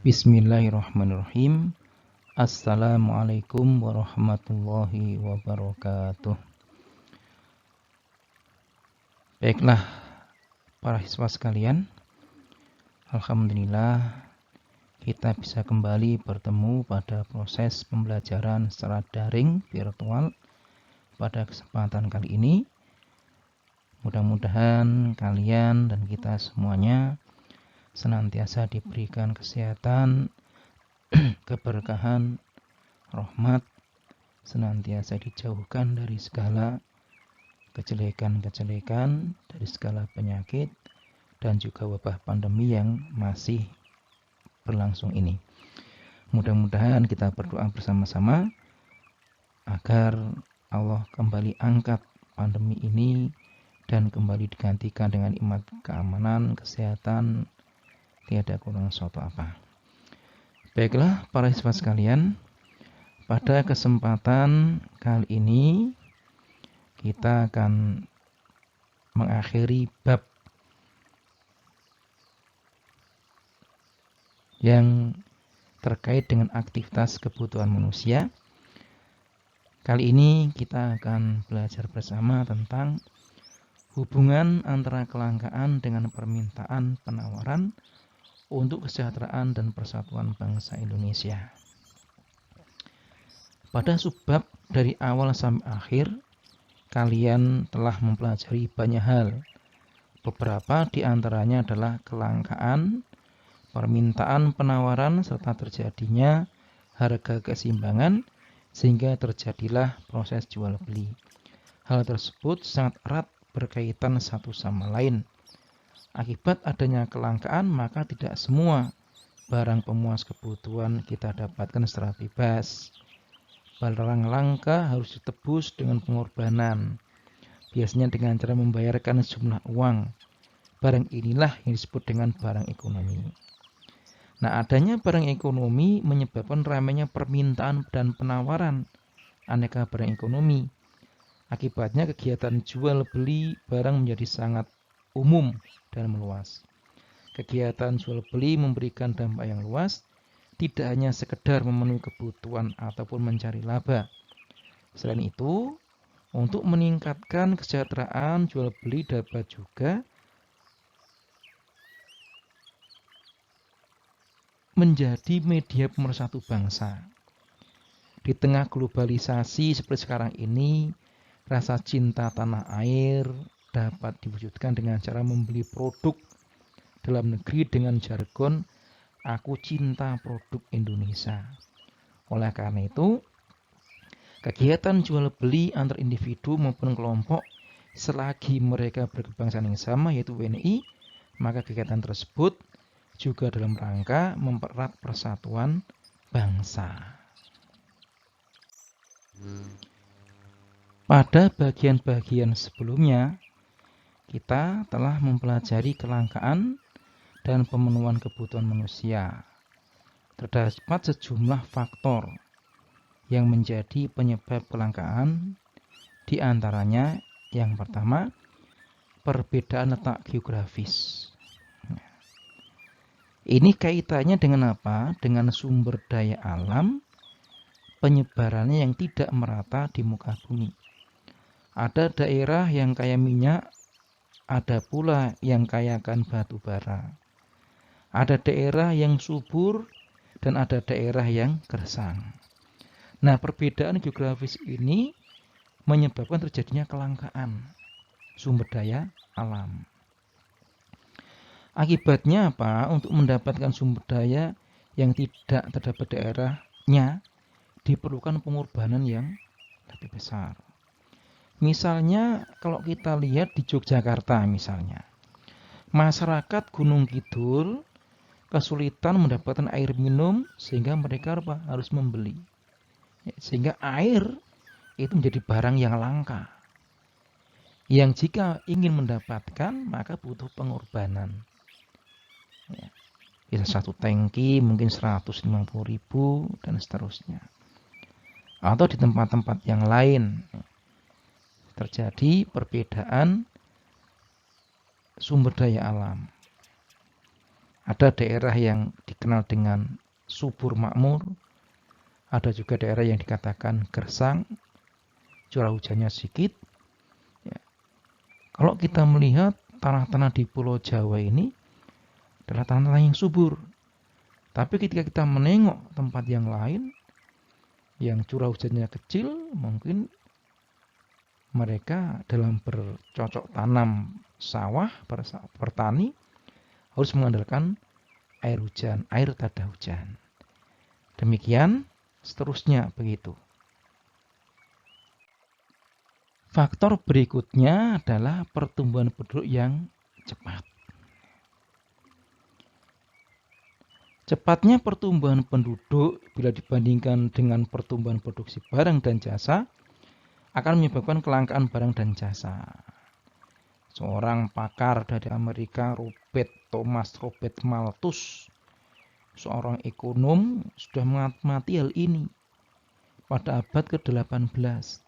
Bismillahirrahmanirrahim. Assalamualaikum warahmatullahi wabarakatuh. Baiklah para siswa sekalian, alhamdulillah kita bisa kembali bertemu pada proses pembelajaran secara daring virtual pada kesempatan kali ini. Mudah-mudahan kalian dan kita semuanya senantiasa diberikan kesehatan, keberkahan, rahmat, senantiasa dijauhkan dari segala kejelekan-kejelekan, dari segala penyakit dan juga wabah pandemi yang masih berlangsung ini. Mudah-mudahan kita berdoa bersama-sama agar Allah kembali angkat pandemi ini dan kembali digantikan dengan nikmat keamanan, kesehatan, tiada kurang suatu apa. Baiklah para siswa sekalian, pada kesempatan kali ini kita akan mengakhiri bab yang terkait dengan aktivitas kebutuhan manusia. Kali ini kita akan belajar bersama tentang hubungan antara kelangkaan dengan permintaan penawaran untuk kesejahteraan dan persatuan bangsa Indonesia. Pada subbab dari awal sampai akhir, kalian telah mempelajari banyak hal. Beberapa di antaranya adalah kelangkaan, permintaan penawaran, serta terjadinya harga keseimbangan, sehingga terjadilah proses jual beli. Hal tersebut sangat erat berkaitan satu sama lain. Akibat adanya kelangkaan, maka tidak semua barang pemuas kebutuhan kita dapatkan secara bebas. Barang langka harus ditebus dengan pengorbanan, biasanya dengan cara membayarkan sejumlah uang. Barang inilah yang disebut dengan barang ekonomi. Nah, adanya barang ekonomi menyebabkan ramainya permintaan dan penawaran aneka barang ekonomi. Akibatnya kegiatan jual beli barang menjadi sangat umum dan meluas. Kegiatan jual beli memberikan dampak yang luas, tidak hanya sekedar memenuhi kebutuhan ataupun mencari laba. Selain itu, untuk meningkatkan kesejahteraan, jual beli dapat juga menjadi media pemersatu bangsa. Di tengah globalisasi seperti sekarang ini, rasa cinta tanah air dapat diwujudkan dengan cara membeli produk dalam negeri dengan jargon "aku cinta produk Indonesia". Oleh karena itu, kegiatan jual beli antar individu maupun kelompok selagi mereka berkebangsaan yang sama yaitu WNI, maka kegiatan tersebut juga dalam rangka mempererat persatuan bangsa. Pada bagian-bagian sebelumnya, kita telah mempelajari kelangkaan dan pemenuhan kebutuhan manusia. Terdapat sejumlah faktor yang menjadi penyebab kelangkaan, di antaranya yang pertama, perbedaan letak geografis. Ini kaitannya dengan apa? Dengan sumber daya alam, penyebarannya yang tidak merata di muka bumi. Ada daerah yang kaya minyak, ada pula yang kaya akan batu bara. Ada daerah yang subur dan ada daerah yang gersang. Nah, perbedaan geografis ini menyebabkan terjadinya kelangkaan sumber daya alam. Akibatnya apa? Untuk mendapatkan sumber daya yang tidak terdapat daerahnya, diperlukan pengorbanan yang lebih besar. Misalnya kalau kita lihat di Yogyakarta misalnya, masyarakat Gunung Kidul kesulitan mendapatkan air minum sehingga mereka harus membeli. Sehingga air itu menjadi barang yang langka. Yang jika ingin mendapatkan maka butuh pengorbanan. Bisa satu tangki mungkin 150.000 dan seterusnya. Atau di tempat-tempat yang lain terjadi perbedaan sumber daya alam. Ada daerah yang dikenal dengan subur makmur, ada juga daerah yang dikatakan gersang, curah hujannya sedikit. Ya. Kalau kita melihat tanah-tanah di Pulau Jawa ini adalah tanah-tanah yang subur. Tapi ketika kita menengok tempat yang lain, yang curah hujannya kecil, mungkin mereka dalam bercocok tanam sawah, bertani, harus mengandalkan air hujan, air tada hujan. Demikian seterusnya begitu. Faktor berikutnya adalah pertumbuhan penduduk yang cepat. Cepatnya pertumbuhan penduduk bila dibandingkan dengan pertumbuhan produksi barang dan jasa akan menyebabkan kelangkaan barang dan jasa. Seorang pakar dari Amerika, Thomas Robert Malthus, seorang ekonom, sudah mengamati hal ini pada abad ke-18.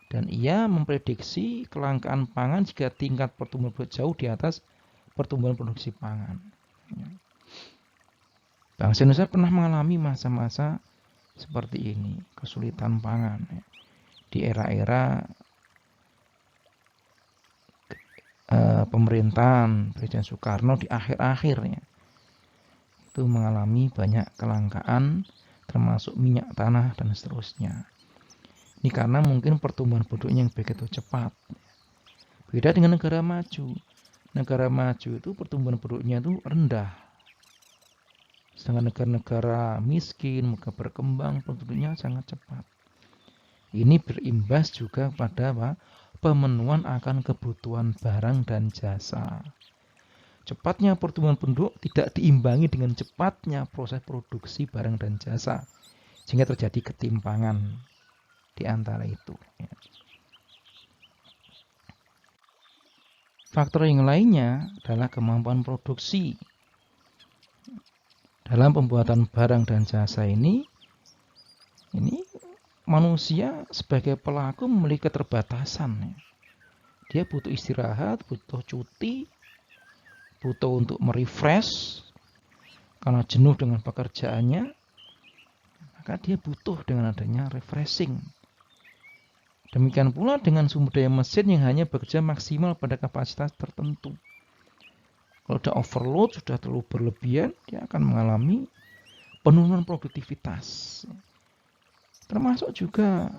Dan ia memprediksi kelangkaan pangan jika tingkat pertumbuhan penduduk jauh di atas pertumbuhan produksi pangan. Bangsa Indonesia pernah mengalami masa-masa seperti ini, kesulitan pangan. Di era-era pemerintahan Presiden Soekarno di akhir-akhirnya itu mengalami banyak kelangkaan, termasuk minyak tanah dan seterusnya. Ini karena mungkin pertumbuhan penduduknya yang begitu cepat. Beda dengan negara maju. Negara maju itu pertumbuhan penduduknya itu rendah. Sedangkan negara-negara miskin, negara berkembang, penduduknya sangat cepat. Ini berimbas juga pada pemenuhan akan kebutuhan barang dan jasa. Cepatnya pertumbuhan penduduk tidak diimbangi dengan cepatnya proses produksi barang dan jasa, sehingga terjadi ketimpangan di antara itu. Faktor yang lainnya adalah kemampuan produksi. Dalam pembuatan barang dan jasa ini manusia sebagai pelaku memiliki keterbatasan. Dia butuh istirahat, butuh cuti, butuh untuk merefresh karena jenuh dengan pekerjaannya, maka dia butuh dengan adanya refreshing. Demikian pula dengan sumber daya mesin yang hanya bekerja maksimal pada kapasitas tertentu. Kalau sudah overload, sudah terlalu berlebihan, dia akan mengalami penurunan produktivitas. Termasuk juga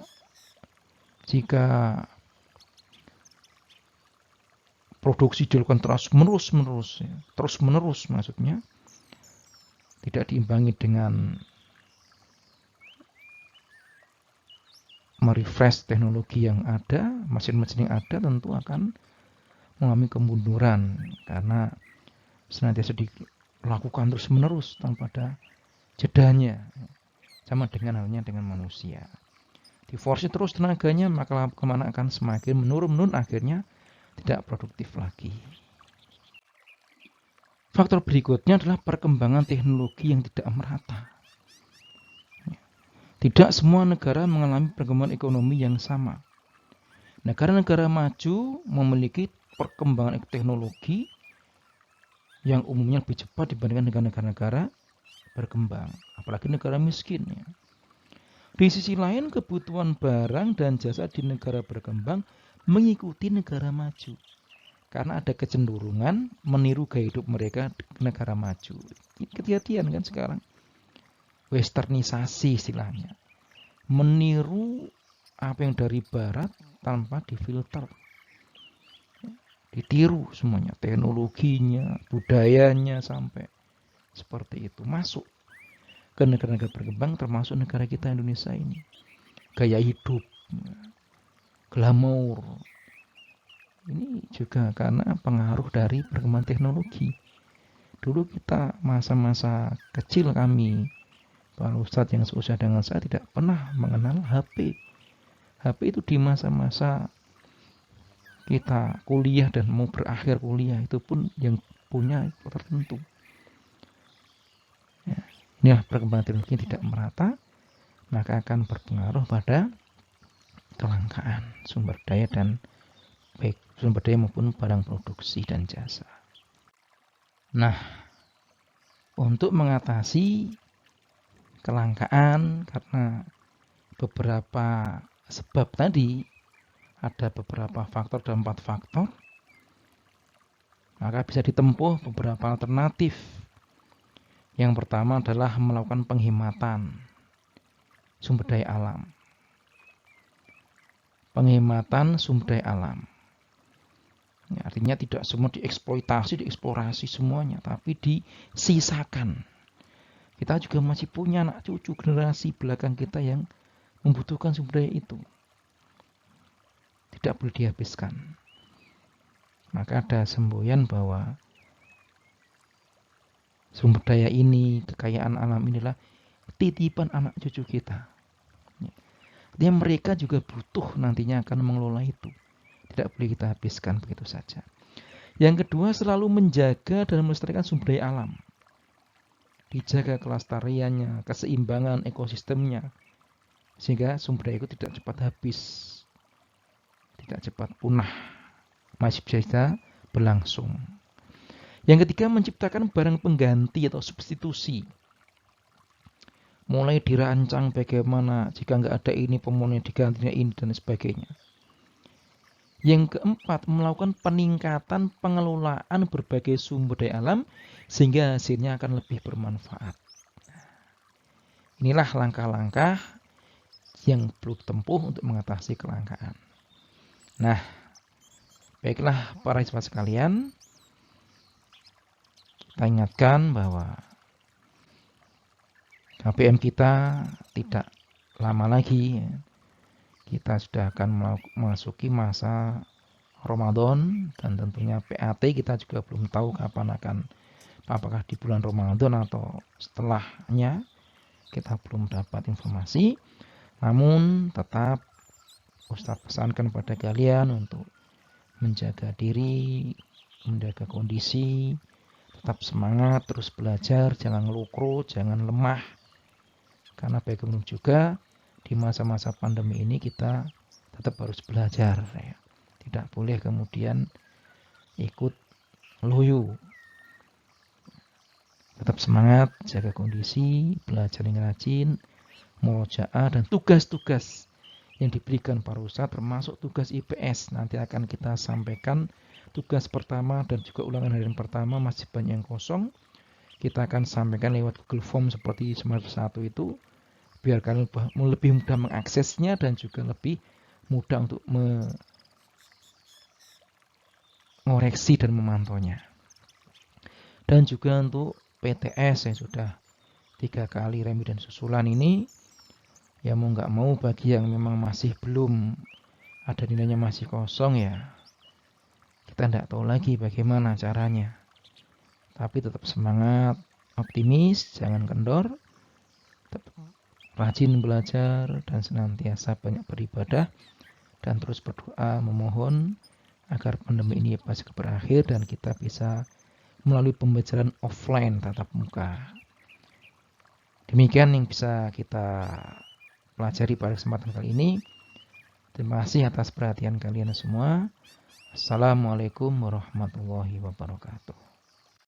jika produksi dilakukan terus-menerus maksudnya, tidak diimbangi dengan merefresh teknologi yang ada, mesin-mesin yang ada tentu akan mengalami kemunduran karena senantiasa dilakukan terus-menerus tanpa ada jedanya. Sama dengan halnya dengan manusia. Diforsi terus tenaganya, maka kemana akan semakin menurun, akhirnya tidak produktif lagi. Faktor berikutnya adalah perkembangan teknologi yang tidak merata. Tidak semua negara mengalami perkembangan ekonomi yang sama. Negara-negara maju memiliki perkembangan teknologi yang umumnya lebih cepat dibandingkan dengan negara-negara berkembang, apalagi negara miskin. Di sisi lain, kebutuhan barang dan jasa di negara berkembang mengikuti negara maju karena ada kecenderungan meniru gaya hidup mereka di negara maju. Ini kejadian kan sekarang, westernisasi istilahnya, meniru apa yang dari barat tanpa difilter, ditiru semuanya, teknologinya, budayanya, sampai seperti itu masuk ke negara-negara berkembang, termasuk negara kita Indonesia ini. Gaya hidup, glamour, ini juga karena pengaruh dari perkembangan teknologi. Dulu kita masa-masa kecil kami, para ustadz yang seusia dengan saya, tidak pernah mengenal HP. HP itu di masa-masa kita kuliah dan mau berakhir kuliah, itu pun yang punya tertentu. Ya, inilah perkembangan teknologi yang tidak merata, maka akan berpengaruh pada kelangkaan sumber daya, dan baik sumber daya maupun barang produksi dan jasa. Nah, untuk mengatasi kelangkaan karena beberapa sebab tadi. Ada beberapa faktor dan 4 faktor, maka bisa ditempuh beberapa alternatif. Yang pertama adalah melakukan penghematan sumber daya alam. Penghematan sumber daya alam. Ya, artinya tidak semua dieksploitasi, dieksplorasi semuanya, tapi disisakan. Kita juga masih punya anak cucu generasi belakang kita yang membutuhkan sumber daya itu. Tidak boleh dihabiskan. Maka ada semboyan bahwa sumber daya ini, kekayaan alam inilah titipan anak cucu kita. Dia mereka juga butuh nantinya akan mengelola itu. Tidak boleh kita habiskan begitu saja. Yang kedua, selalu menjaga dan melestarikan sumber daya alam. Dijaga kelestariannya, keseimbangan ekosistemnya, sehingga sumber daya itu tidak cepat habis, tidak cepat punah, masih bisa berlangsung. Yang ketiga, menciptakan barang pengganti atau substitusi. Mulai dirancang bagaimana jika nggak ada ini, pemohonnya digantinya ini, dan sebagainya. Yang keempat, melakukan peningkatan pengelolaan berbagai sumber daya alam sehingga hasilnya akan lebih bermanfaat. Inilah langkah-langkah yang perlu ditempuh untuk mengatasi kelangkaan. Nah, baiklah para siswa sekalian, kita ingatkan bahwa KBM kita tidak lama lagi. Kita sudah akan memasuki masa Ramadan dan tentunya PAT kita juga belum tahu kapan akan, apakah di bulan Ramadan atau setelahnya, kita belum dapat informasi. Namun tetap Ustaz pesankan pada kalian untuk menjaga diri, menjaga kondisi, tetap semangat, terus belajar, jangan ngelukro, jangan lemah. Karena bagaimanapun juga di masa-masa pandemi ini kita tetap harus belajar, ya. Tidak boleh kemudian ikut loyo. Tetap semangat, jaga kondisi, belajar yang rajin, murojaah, dan tugas-tugas yang diberikan para ustadz termasuk tugas IPS. Nanti akan kita sampaikan tugas pertama dan juga ulangan harian pertama, masih banyak yang kosong. Kita akan sampaikan lewat Google Form seperti semester 1 itu, biar kalian lebih mudah mengaksesnya dan juga lebih mudah untuk mengoreksi dan memantaunya. Dan juga untuk PTS yang sudah 3 kali remi dan susulan ini, ya mau nggak mau bagi yang memang masih belum ada nilainya masih kosong, ya kita nggak tahu lagi bagaimana caranya. Tapi tetap semangat, optimis, jangan kendor, tetap rajin belajar dan senantiasa banyak beribadah dan terus berdoa memohon agar pandemi ini pasti berakhir dan kita bisa melalui pembelajaran offline tatap muka. Demikian yang bisa kita pelajari pada kesempatan kali ini. Terima kasih atas perhatian kalian semua. Assalamualaikum warahmatullahi wabarakatuh.